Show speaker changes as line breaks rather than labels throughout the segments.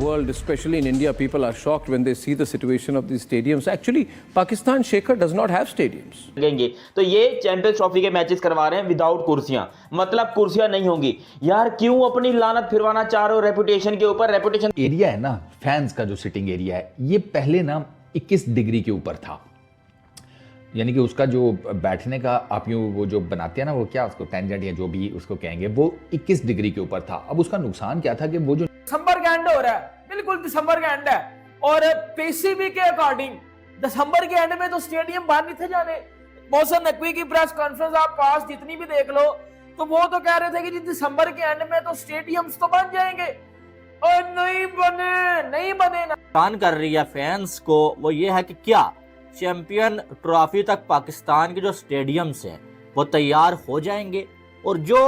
world, especially in India, people are shocked when they see the situation of these stadiums. Actually, Pakistan Shaker does not have stadiums.
लगेंगे तो ये champions trophy के matches करवा रहे हैं without कुर्सियां, मतलब कुर्सियां नहीं होंगी। यार क्यों अपनी लानत फिरवाना चाह रहे हो रेपुटेशन के ऊपर? रेपुटेशन
एरिया है ना, फैंस का जो सिटिंग एरिया है, ये पहले ना 21 डिग्री के ऊपर था। यानी कि उसका जो बैठने का आप यूँ वो जो बनाते हैं ना, वो क्या उसको टेंजेंट या जो भी उसको कहेंगे, वो 21 डिग्री के ऊपर था। अब उसका नुकसान क्या था कि वो जो
दिसंबर का एंड हो रहा है, बिल्कुल दिसंबर का एंड है, और पीसीबी के अकॉर्डिंग दिसंबर के एंड में तो स्टेडियम बाहर नहीं थे जाने। मोहसिन नकवी की प्रेस कॉन्फ्रेंस आप पास जितनी भी देख लो, तो वो तो कह रहे थे कि जी दिसंबर के एंड में तो स्टेडियम्स तो बन जाएंगे, और नहीं बने ना।
नुकसान कर रही है फैंस को वो ये है कि क्या चैंपियन ट्रॉफी तक पाकिस्तान के जो स्टेडियम्स हैं वो तैयार हो जाएंगे, और जो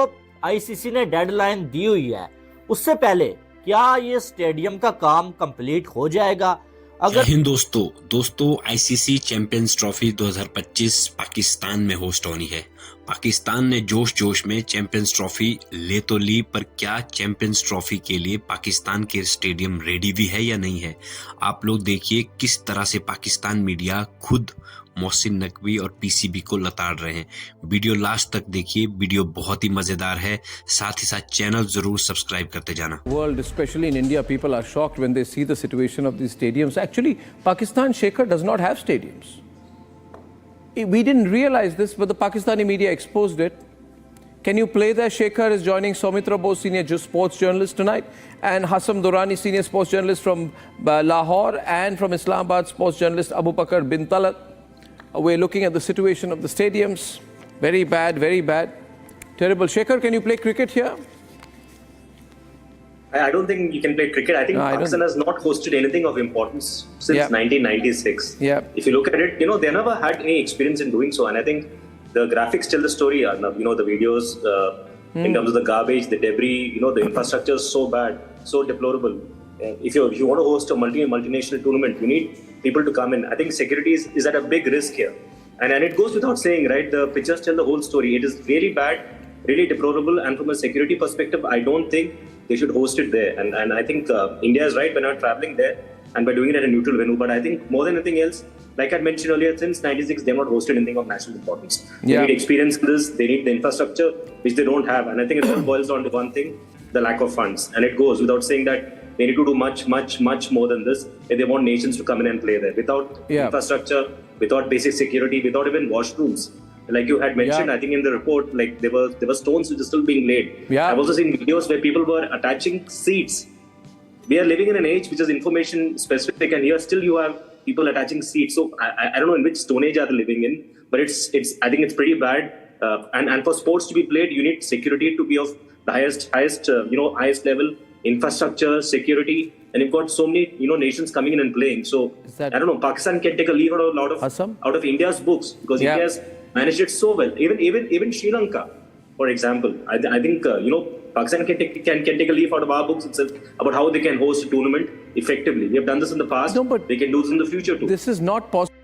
आईसीसी ने डेडलाइन दी हुई है उससे पहले क्या ये स्टेडियम का काम कंप्लीट हो जाएगा?
जय हिंद दोस्तों आईसीसी चैंपियंस ट्रॉफी 2025 पाकिस्तान में होस्ट होनी है। पाकिस्तान ने जोश में चैंपियंस ट्रॉफी ले तो ली, पर क्या चैंपियंस ट्रॉफी के लिए पाकिस्तान के स्टेडियम रेडी भी है या नहीं है? आप लोग देखिए किस तरह से पाकिस्तान मीडिया खुद मोहसिन नकवी और पीसीबी को लताड़ रहे हैं। वीडियो लास्ट तक देखिए, वीडियो बहुत ही मजेदार है। साथ ही साथ चैनल जरूर सब्सक्राइब करते जाना।
World, especially in India, people are shocked when they see the situation of these stadiums. Actually, Pakistan Shaker does not have stadiums. We didn't realize this, but the Pakistani media exposed it. Can you play there? Shaker is joining Soumitra Bose, senior sports journalist tonight, and Hassam Durrani, senior sports journalist from Lahore, and from Islamabad, sports journalist Abu Bakr bin Talat. We're looking at the situation of the stadiums. Very bad, terrible. Shaker, can you play cricket here?
I don't think you can play cricket. I think Pakistan has not hosted anything of importance since 1996.
Yeah.
If you look at it, they never had any experience in doing so. And I think the graphics tell the story. The videos in terms of the garbage, the debris, the infrastructure is so bad, so deplorable. If you want to host a multinational tournament, you need people to come in. I think security is at a big risk here. And it goes without saying, right? The pictures tell the whole story. It is really bad, really deplorable. And from a security perspective, I don't think they should host it there. And I think India is right by not traveling there and by doing it at a neutral venue. But I think more than anything else, like I mentioned earlier, since 96, they have not hosted anything of national importance. They need experience in this. They need the infrastructure, which they don't have. And I think it all boils down to one thing, the lack of funds. And it goes without saying that they need to do much more than this if they want nations to come in and play there. Without infrastructure, without basic security, without even washrooms. Like you had mentioned, I think in the report, like there were stones which are still being laid. I've also seen videos where people were attaching seats. We are living in an age which is information specific, and here still you have people attaching seats. So I don't know in which stone age are they living in, but it's I think it's pretty bad. And for sports to be played, you need security to be of the highest level. Infrastructure, security, and you've got so many nations coming in and playing. So I don't know. Pakistan can take a leaf out of India's books because India has managed it so well. Even Sri Lanka, for example, I think Pakistan can take a leaf out of our books itself about how they can host a tournament effectively. We have done this in the past.
No, but
they can do this in the future too.
This is not possible.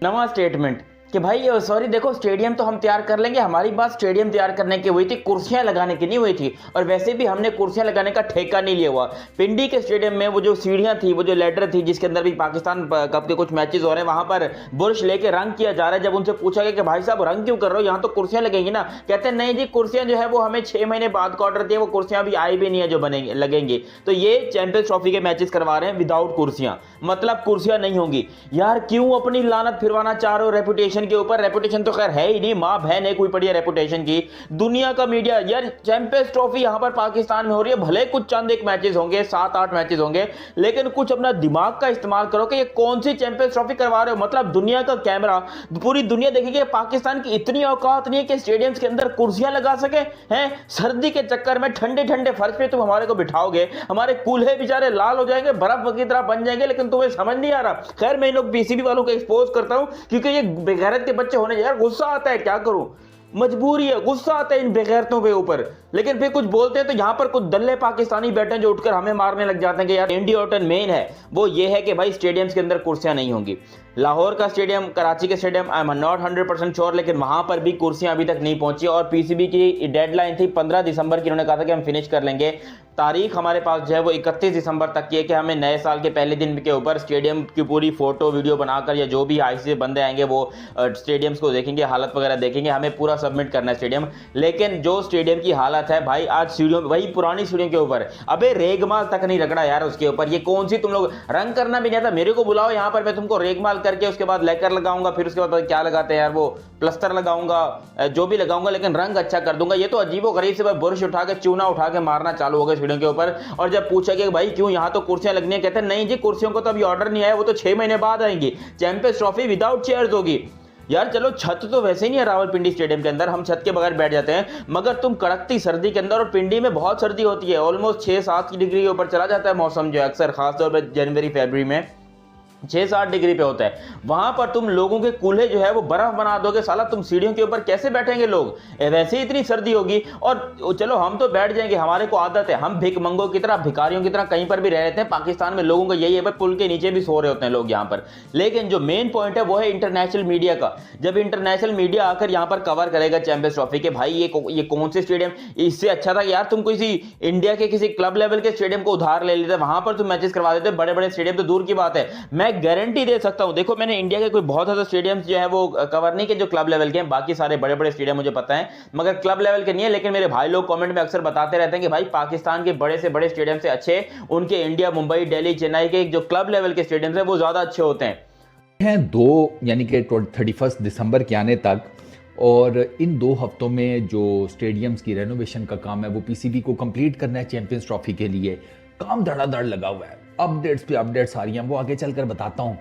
नवा statement कि भाई sorry देखो stadium तो हम तैयार कर लेंगे, हमारी बात स्टेडियम तैयार करने की हुई थी, कुर्सियां लगाने की नहीं हुई थी। और वैसे भी हमने कुर्सियां लगाने का ठेका नहीं लिया हुआ। पिंडी के स्टेडियम में वो जो सीढ़ियां थी, वो जो लेडर थी जिसके अंदर भी पाकिस्तान कप के कुछ मैचेस हो रहे हैं, वहां पर बुरश लेके रंग किया जा रहा है। जब उनसे पूछा गया कि भाई साहब रंग क्यों कर रहे हो, यहाँ तो कुर्सियां लगेंगी ना, कहते हैं नहीं जी कुर्सियां जो है वो हमें 6 महीने बाद का ऑर्डर दिया, वो कुर्सियां अभी आई भी नहीं है जो बनेंगे लगेंगी। तो ये चैंपियंस ट्रॉफी के मैचेस करवा रहे हैं विदाउट कुर्सियां, मतलब कुर्सियां नहीं होंगी। यार क्यों अपनी लानत फिरवाना चाह रहे हो रेपुटेशन के ऊपर? रेपुटेशन तो खैर है ही नहीं, मां बहन है कोई पड़ी है रेपुटेशन की। दुनिया का मीडिया यार चैंपियंस ट्रॉफी यहां पर पाकिस्तान में हो रही है, भले कुछ चंद एक मैचेस होंगे, 7-8 मैचेस होंगे, लेकिन कुछ अपना दिमाग का इस्तेमाल करो कि ये कौन सी चैंपियंस ट्रॉफी करवा रहे हो। मतलब दुनिया का कैमरा, पूरी दुनिया देखेगी, पाकिस्तान की इतनी औकात नहीं है कि स्टेडियम्स के अंदर कुर्सियां लगा सके हैं। सर्दी के चक्कर में ठंडे फर्श पे तुम हमारे को बिठाओगे, हमारे कूल्हे बेचारे लाल हो जाएंगे, बर्फ की तरह बन जाएंगे, लेकिन तुम्हें समझ नहीं आ रहा। खैर मैं इन लोग पीसीबी वालों को एक्सपोज करता हूं क्योंकि ये बेगैरत के बच्चे होने यार गुस्सा आता है, क्या करूं, मजबूरी है, गुस्सा आता है इन बेगैरतों के ऊपर। लेकिन फिर कुछ बोलते हैं तो यहां पर कुछ दल्ले पाकिस्तानी बैठे हैं जो उठकर हमें मारने लग जाते हैं कि यार इंडिया ओटन मेन है वो ये है कि भाई स्टेडियम्स के अंदर कुर्सियां नहीं होंगी। लाहौर का स्टेडियम, कराची के stadium, I am not 100% sure, लेकिन वहां पर भी कुर्सियां अभी तक नहीं पहुंची और पीसीबी की डेडलाइन थी 15 दिसंबर की, उन्होंने कहा था कि हम फिनिश कर लेंगे। तारीख हमारे पास जो है वो 31 दिसंबर तक की है कि हमें नए साल के पहले दिन के ऊपर स्टेडियम की पूरी फोटो वीडियो बनाकर, या जो भी आईसीसी बंदे आएंगे वो स्टेडियम्स को देखेंगे, हालत वगैरह देखेंगे, हमें पूरा सबमिट करना है स्टेडियम। लेकिन जो स्टेडियम की हालत है भाई, आज सीढ़ियों, वही पुरानी सीढ़ियों के ऊपर अबे रेगमाल तक नहीं रगड़ा यार उसके ऊपर। ये कौन सी, तुम लोग रंग करना भी नहीं आता, मेरे को बुलाओ यहाँ पर, मैं तुमको रेगमाल करके उसके बाद लेकर लगाऊंगा, फिर उसके बाद क्या लगाते हैं यार वो प्लस्तर लगाऊंगा, जो भी लगाऊंगा, लेकिन रंग अच्छा कर दूंगा। ये तो अजीबो गरीब से बुरश उठा के, चूना उठा के मारना चालू हो गया सीढ़ियों के ऊपर। और जब पूछा कि भाई क्यों यहाँ तो कुर्सियां लगनी है, कहते हैं नहीं जी कुर्सियों को तो अभी ऑर्डर नहीं आया, वो तो 6 महीने बाद आएंगी। चैंपियंस ट्रॉफी विदाउट चेयर्स होगी यार। चलो छत तो वैसे ही नहीं है रावलपिंडी स्टेडियम के अंदर, हम छत के बगैर बैठ जाते हैं, मगर तुम कड़कती सर्दी के अंदर, और पिंडी में बहुत सर्दी होती है, ऑलमोस्ट 6-7 डिग्री के ऊपर चला जाता है मौसम जो है अक्सर, खासतौर पर जनवरी फरवरी में 6-7 डिग्री पे होता है। वहां पर तुम लोगों के कूल्हे जो है वो बर्फ बना दोगे, साला तुम सीढ़ियों के ऊपर कैसे बैठेंगे लोग, वैसे ही इतनी सर्दी होगी। और चलो हम तो बैठ जाएंगे, हमारे को आदत है, हम भिख मंगों की तरह, भिखारियों की तरह कहीं पर भी रह रहते हैं। पाकिस्तान में लोगों को यही है, पुल के नीचे भी सो रहे होते हैं लोग यहाँ पर। लेकिन जो मेन पॉइंट है वो है इंटरनेशनल मीडिया का। जब इंटरनेशनल मीडिया आकर यहाँ पर कवर करेगा चैंपियंस ट्रॉफी के, भाई ये कौन से स्टेडियम, इससे अच्छा था यार तुम किसी इंडिया के किसी क्लब लेवल के स्टेडियम को उधार ले लेते, वहां पर तुम मैचेस करवा देते। बड़े बड़े स्टेडियम तो दूर की बात है, मैं गारंटी दे सकता हूं। देखो मैंने इंडिया के कोई बहुत ज्यादा स्टेडियम्स जो है वो कवर नहीं किए जो क्लब लेवल के हैं, बाकी सारे बड़े बड़े स्टेडियम मुझे पता है, मगर क्लब लेवल के नहीं है। लेकिन मेरे भाई लोग कमेंट में अक्सर बताते रहते हैं कि भाई पाकिस्तान के बड़े से बड़े स्टेडियम से अच्छे उनके इंडिया, मुंबई, दिल्ली, चेन्नई के जो क्लब लेवल के स्टेडियम है वो ज्यादा अच्छे होते हैं।
2 यानी कि 31 दिसंबर के आने तक, और इन 2 हफ्तों में जो स्टेडियम्स की रेनोवेशन का काम है वो पीसीबी को कंप्लीट करना है चैंपियंस ट्रॉफी के लिए। काम धड़ाधड़ लगा हुआ है, अपडेट्स पे अपडेट्स आ रही हैं, वो आगे चलकर बताता हूँ।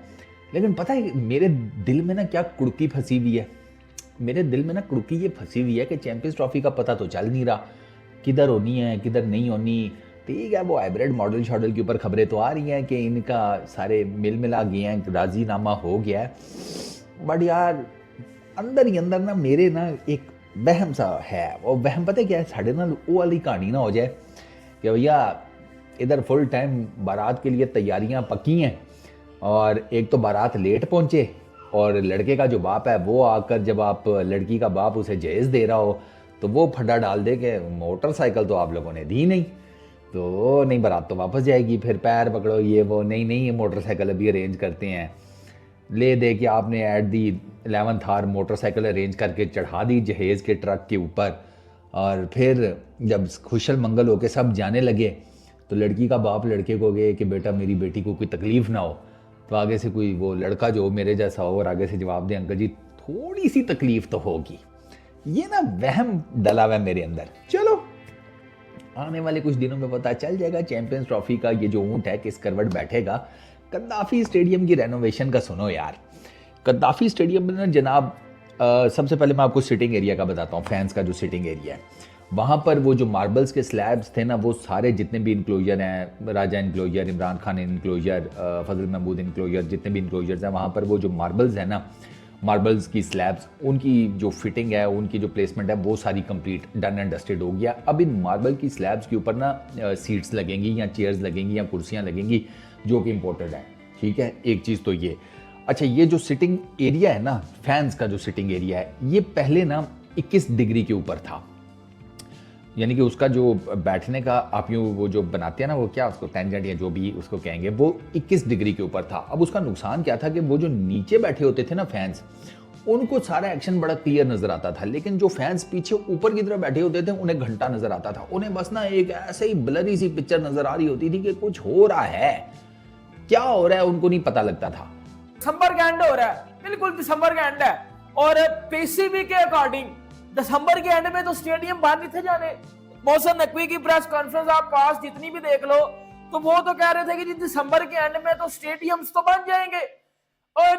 लेकिन पता है मेरे दिल में ना क्या कुड़की फंसी हुई है, मेरे दिल में ना कुड़की ये फंसी हुई है कि चैंपियंस ट्रॉफी का पता तो चल नहीं रहा, किधर होनी है किधर नहीं होनी। ठीक है, वो हाइब्रिड मॉडल शॉडल के ऊपर खबरें तो आ रही हैं कि इनका सारे मिल मिला गए हैं, राजीनामा हो गया है, बट यार अंदर ही अंदर ना मेरे ना एक वहम सा है। वो वहम पता है क्या है, साढ़े ना वो वाली कहानी ना हो जाए कि भैया इधर फुल टाइम बारात के लिए तैयारियां पक्की हैं, और एक तो बारात लेट पहुंचे, और लड़के का जो बाप है वो आकर जब आप लड़की का बाप उसे जहेज दे रहा हो तो वो फड्डा डाल दे कि मोटरसाइकिल तो आप लोगों ने दी नहीं, तो नहीं बारात तो वापस जाएगी, फिर पैर पकड़ो ये वो, नहीं ये मोटरसाइकिल अभी अरेंज करते हैं, ले दे कि आपने at the 11th hour motorcycle arrange करके चढ़ा दी जहेज़ के ट्रक के ऊपर। और फिर जब खुशल मंगल होके सब जाने लगे तो लड़की का बाप लड़के को गए कि बेटा मेरी बेटी को कोई तकलीफ़ ना हो, तो आगे से कोई वो लड़का जो मेरे जैसा हो और आगे से जवाब दे अंकल जी थोड़ी सी तकलीफ़ तो होगी। ये ना वहम डला हुआ है मेरे अंदर। चलो आने वाले कुछ दिनों में पता चल जाएगा चैंपियंस ट्रॉफी का ये जो ऊंट है किस करवट बैठेगा। कद्दाफी स्टेडियम की रेनोवेशन का सुनो यार, कद्दाफी स्टेडियम में ना जनाब सबसे पहले मैं आपको सिटिंग एरिया का बताता हूँ, फैंस का जो सिटिंग एरिया है वहाँ पर वो जो मार्बल्स के स्लैब्स थे ना, वो सारे जितने भी इनक्लोजर हैं, राजा इनक्लोजर, इमरान खान इनक्लोजर, फजल महमूद इनक्लोजर, जितने भी इनक्लोजर्स हैं वहाँ पर वो जो मार्बल्स हैं ना, मार्बल्स की स्लैब्स, उनकी जो फिटिंग है, उनकी जो प्लेसमेंट है वो सारी कंप्लीट डन एंड डस्टेड हो गया। अब इन मार्बल की स्लैब्स के ऊपर ना सीट्स लगेंगी या चेयर्स लगेंगी या कुर्सियाँ लगेंगी जो कि इम्पोर्टेड है। ठीक है, एक चीज़ तो ये। अच्छा, ये जो सिटिंग एरिया है ना, फैंस का जो सिटिंग एरिया है, ये पहले ना 21 डिग्री के ऊपर था, यानी कि उसका जो बैठने का आप यूँ वो जो बनाते हैं ना, वो क्या उसको टेंजेंट या जो भी उसको कहेंगे, वो 21 डिग्री के ऊपर था। अब उसका नुकसान क्या था कि वो जो नीचे बैठे होते थे ना फैंस, उनको सारा एक्शन बड़ा क्लियर नजर आता था, लेकिन जो फैंस पीछे ऊपर की तरफ बैठे होते थे उन्हें घंटा नजर आता था, उन्हें बस ना एक ऐसे ही ब्लरी सी पिक्चर नजर आ रही होती थी कि कुछ हो रहा है, क्या हो रहा है उनको नहीं पता लगता था।
दिसंबर का एंड हो रहा है, बिल्कुल दिसंबर का एंड है, और पीसीबी के अकॉर्डिंग दिसंबर के एंड में तो स्टेडियम बाहर नहीं थे जाने। मोहसिन नकवी की प्रेस कॉन्फ्रेंस आप पास जितनी भी देख लो तो वो तो कह रहे थे कि दिसंबर के एंड में तो स्टेडियम्स तो बन जाएंगे, और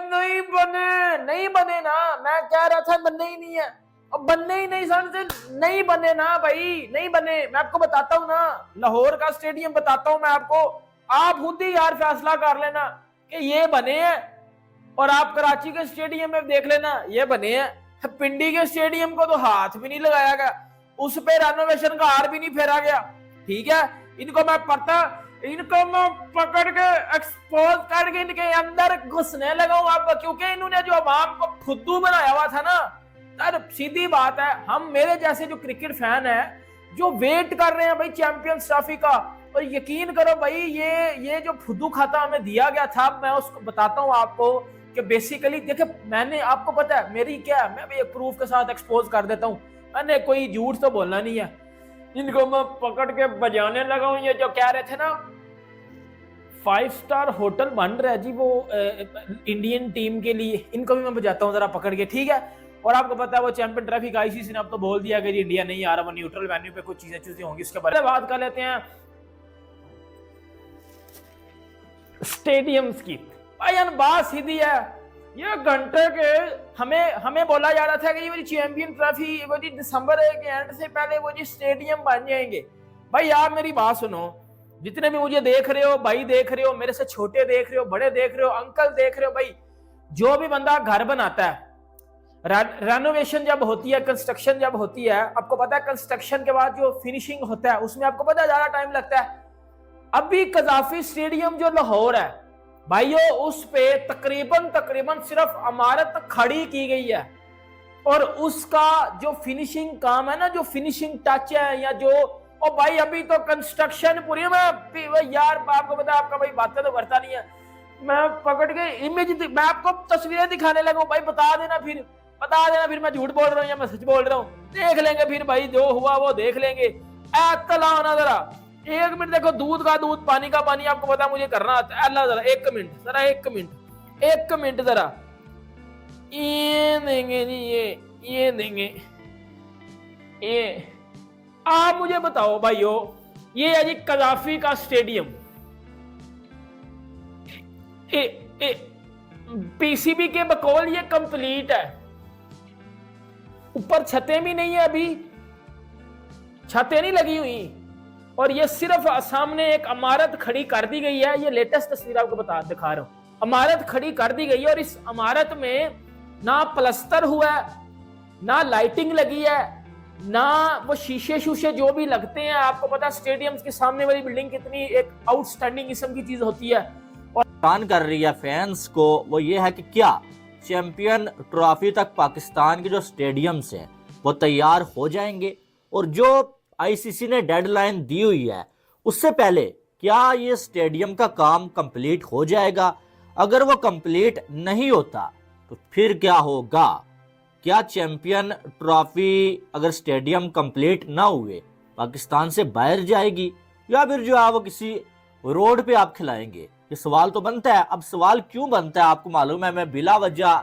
नहीं बने ना, मैं कह रहा था बनने ही नहीं है, अब बनने ही नहीं, समझे, नहीं बने ना भाई, नहीं बने। मैं आपको बताता हूँ ना, लाहौर का स्टेडियम बताता हूँ मैं आपको, आप खुद ही यार फैसला कर लेना कि ये बने हैं, और आप कराची के स्टेडियम में देख लेना ये बने हैं। पिंडी के स्टेडियम को तो हाथ भी नहीं लगाया गया, उस पे रेनोवेशन का हार भी नहीं फेरा गया। ठीक है, इनको मैं पकड़ के एक्सपोज करके इनके अंदर घुसने लगाऊं अब, क्योंकि इन्होंने जो अवाम को फुद्दू बनाया हुआ था ना, तर सीधी बात है, हम मेरे जैसे जो क्रिकेट फैन है जो वेट कर रहे हैं भाई चैंपियंस ट्रॉफी का। और यकीन करो भाई ये जो फुद्दू खाता हमें दिया गया था, मैं उसको बताता हूँ आपको कि बेसिकली देखिए, मैंने आपको पता है मेरी क्या है, मैं भी एक प्रूफ के साथ एक्सपोज कर देता हूँ, मैंने कोई झूठ तो बोलना नहीं है। इनको मैं पकड़ के बजाने लगा हूँ। ये जो कह रहे थे ना 5 स्टार होटल बन रहा है जी वो इंडियन टीम के लिए, इनको भी मैं बजाता हूँ जरा पकड़ के, ठीक है। और आपको पता है वो चैंपियन ट्रॉफी का आईसीसी ने अब तो बोल दिया कि इंडिया नहीं आ रहा, वो न्यूट्रल वेन्यू पे कुछ चीजें होंगी, उसके बारे में बात कर लेते हैं स्टेडियम्स की। भाई बात सीधी है, ये घंटे के हमें बोला जा रहा था कि ये मेरी चैंपियन ट्रॉफी वो जी दिसंबर के एंड से पहले वो जी स्टेडियम बन जाएंगे। भाई आप मेरी बात सुनो, जितने भी मुझे देख रहे हो, भाई देख रहे हो, मेरे से छोटे देख रहे हो, बड़े देख रहे हो, अंकल देख रहे हो, भाई जो भी बंदा घर बनाता है, रेनोवेशन जब होती है, कंस्ट्रक्शन जब होती है, आपको पता है कंस्ट्रक्शन के बाद जो फिनिशिंग होता है उसमें आपको पता है ज्यादा टाइम लगता है। अभी कजाफी स्टेडियम जो लाहौर है भाइयों, उस पे तकरीबन सिर्फ इमारत खड़ी की गई है, और उसका जो फिनिशिंग काम है ना, जो फिनिशिंग टच है या जो, ओ भाई अभी तो कंस्ट्रक्शन पूरी, मैं यार आपको पता है आपका भाई बातें तो करता नहीं है, मैं पकड़ के इमेज मैं आपको तस्वीरें दिखाने लगा, भाई बता देना फिर मैं झूठ बोल रहा हूँ या मैं सच बोल रहा हूँ, देख लेंगे फिर भाई, जो हुआ वो देख लेंगे। अकल आना जरा, 1 मिनट देखो, दूध का दूध, पानी का पानी, आपको पता मुझे करना आता है। अल्लाह जरा 1 मिनट जरा, ये देंगे जी, ये देंगे, ये आप मुझे बताओ भाइयों, ये है जी कजाफी का स्टेडियम, पीसीबी के बकौल ये कंप्लीट है, ऊपर छतें भी नहीं है, अभी छतें नहीं लगी हुई, और ये सिर्फ सामने एक इमारत खड़ी कर दी गई है। ये लेटेस्ट तस्वीर आपको दिखा रहा हूं, इमारत खड़ी कर दी गई है, और इस इमारत में ना प्लस्तर हुआ है, ना लाइटिंग लगी है, ना वो शीशे जो भी लगते हैं। आपको पता है स्टेडियम्स के सामने वाली बिल्डिंग कितनी एक आउटस्टैंडिंग किस्म की चीज होती है।
और हैरान कर रही है फैंस को वो ये है कि क्या चैंपियन ट्रॉफी तक पाकिस्तान के जो स्टेडियम्स हैं वो तैयार हो जाएंगे, और जो आईसीसी ने डेडलाइन दी हुई है उससे पहले क्या ये स्टेडियम का काम कंप्लीट हो जाएगा? अगर वो कंप्लीट नहीं होता तो फिर क्या होगा? क्या चैंपियन ट्रॉफी अगर स्टेडियम कंप्लीट ना हुए पाकिस्तान से बाहर जाएगी, या फिर जो है वो किसी रोड पे आप खिलाएंगे? ये सवाल तो बनता है। अब सवाल क्यों बनता है आपको मालूम है, मैं बिला वजह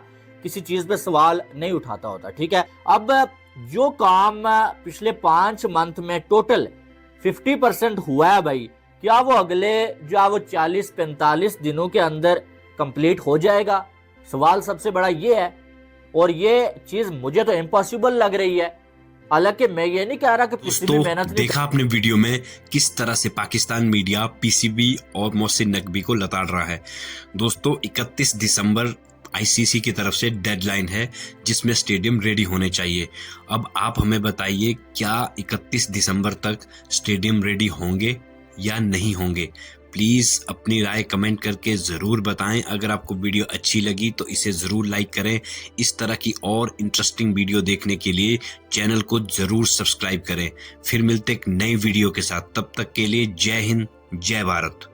किसी चीज पे सवाल नहीं उठाता होता, ठीक है। अब जो काम पिछले 5 मंथ में टोटल 50% हुआ है भाई, क्या वो अगले जो है वो 40-45 दिनों के अंदर कंप्लीट हो जाएगा? सवाल सबसे बड़ा ये है, और ये चीज मुझे तो इम्पॉसिबल लग रही है। हालांकि मैं ये नहीं कह रहा कि पीसीबी मेहनत
देखा आपने वीडियो में किस तरह से पाकिस्तान मीडिया पीसीबी और मोहसिन नकवी को लताड़ रहा है। दोस्तों 31 दिसंबर आईसीसी की तरफ से डेडलाइन है जिसमें स्टेडियम रेडी होने चाहिए। अब आप हमें बताइए, क्या 31 दिसंबर तक स्टेडियम रेडी होंगे या नहीं होंगे? प्लीज़ अपनी राय कमेंट करके ज़रूर बताएं। अगर आपको वीडियो अच्छी लगी तो इसे ज़रूर लाइक करें। इस तरह की और इंटरेस्टिंग वीडियो देखने के लिए चैनल को ज़रूर सब्सक्राइब करें। फिर मिलते एक नई वीडियो के साथ, तब तक के लिए जय हिंद, जय भारत।